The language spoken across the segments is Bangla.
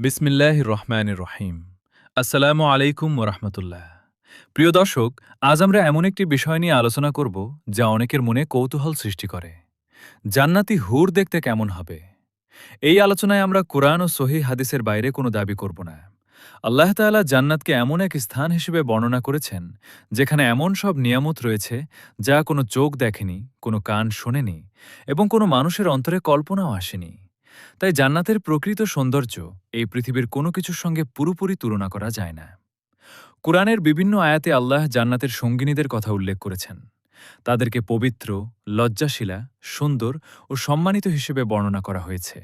বিসমিল্লাহির রহমানির রহিম। আসসালামু আলাইকুম ওরহমতুল্লাহ। প্রিয় দর্শক, আজ আমরা এমন একটি বিষয় নিয়ে আলোচনা করব যা অনেকের মনে কৌতূহল সৃষ্টি করে। জান্নাতি হুর দেখতে কেমন হবে? এই আলোচনায় আমরা কোরআন ও সহিহ হাদিসের বাইরে কোনো দাবি করব না। আল্লাহ তাআলা জান্নাতকে এমন এক স্থান হিসেবে বর্ণনা করেছেন যেখানে এমন সব নিয়ামত রয়েছে যা কোনো চোখ দেখেনি, কোনো কান শোনেনি এবং কোনো মানুষের অন্তরে কল্পনাও আসেনি। তাই জান্নাতের প্রকৃত সৌন্দর্য এই পৃথিবীর কোনো কিছুর সঙ্গে পুরোপুরি তুলনা করা যায় না। কুরআনের বিভিন্ন আয়াতে আল্লাহ জান্নাতের সঙ্গিনীদের কথা উল্লেখ করেছেন। তাদেরকে পবিত্র, লজ্জাশীলা, সুন্দর ও সম্মানিত হিসেবে বর্ণনা করা হয়েছে।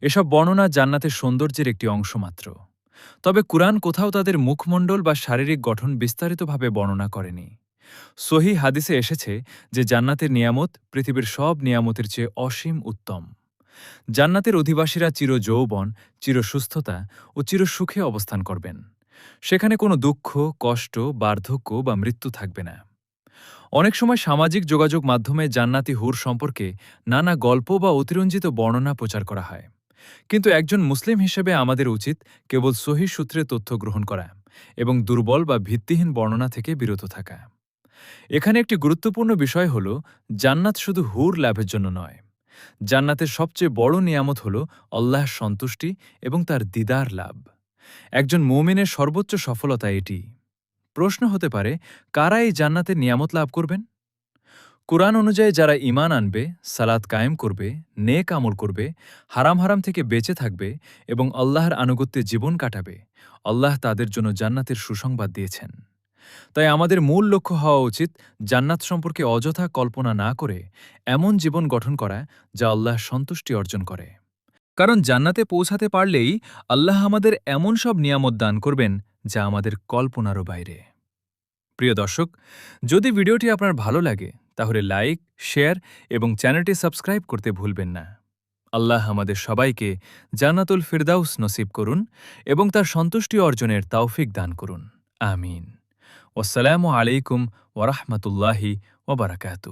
এসব বর্ণনা জান্নাতের সৌন্দর্যের একটি অংশ মাত্র। তবে কুরআন কোথাও তাদের মুখমণ্ডল বা শারীরিক গঠন বিস্তারিতভাবে বর্ণনা করেনি। সহিহ হাদিসে এসেছে যে জান্নাতের নিয়ামত পৃথিবীর সব নিয়ামতের চেয়ে অসীম উত্তম। জান্নাতের অধিবাসীরা চিরযৌবন, চিরসুস্থতা ও চিরসুখে অবস্থান করবেন। সেখানে কোনো দুঃখ, কষ্ট, বার্ধক্য বা মৃত্যু থাকবে না। অনেক সময় সামাজিক যোগাযোগ মাধ্যমে জান্নাতি হুর সম্পর্কে নানা গল্প বা অতিরঞ্জিত বর্ণনা প্রচার করা হয়। কিন্তু একজন মুসলিম হিসেবে আমাদের উচিত কেবল সহিহ সূত্রে তথ্য গ্রহণ করা এবং দুর্বল বা ভিত্তিহীন বর্ণনা থেকে বিরত থাকা। এখানে একটি গুরুত্বপূর্ণ বিষয় হল, জান্নাত শুধু হুর লাভের জন্য নয়। জান্নাতের সবচেয়ে বড় নিয়ামত হল আল্লাহর সন্তুষ্টি এবং তার দিদার লাভ। একজন মুমিনের সর্বোচ্চ সফলতা এটি। প্রশ্ন হতে পারে, কারা এই জান্নাতের নিয়ামত লাভ করবেন? কুরআন অনুযায়ী যারা ঈমান আনবে, সালাত কায়েম করবে, নেক আমল করবে, হারাম হারাম থেকে বেঁচে থাকবে এবং আল্লাহর আনুগত্যে জীবন কাটাবে, আল্লাহ তাদের জন্য জান্নাতের সুসংবাদ দিয়েছেন। তাই আমাদের মূল লক্ষ্য হওয়া উচিত জান্নাত সম্পর্কে অযথা কল্পনা না করে এমন জীবন গঠন করা যা আল্লাহর সন্তুষ্টি অর্জন করে। কারণ জান্নাতে পৌঁছাতে পারলেই আল্লাহ আমাদের এমন সব নিয়ামত দান করবেন যা আমাদের কল্পনারও বাইরে। প্রিয় দর্শক, যদি ভিডিওটি আপনার ভালো লাগে তাহলে লাইক, শেয়ার এবং চ্যানেলটি সাবস্ক্রাইব করতে ভুলবেন না। আল্লাহ আমাদের সবাইকে জান্নাতুল ফিরদাউস নসিব করুন এবং তার সন্তুষ্টি অর্জনের তৌফিক দান করুন। আমিন। আসসালামু আলাইকুম ওয়া রাহমাতুল্লাহি ওয়া বারাকাতুহু।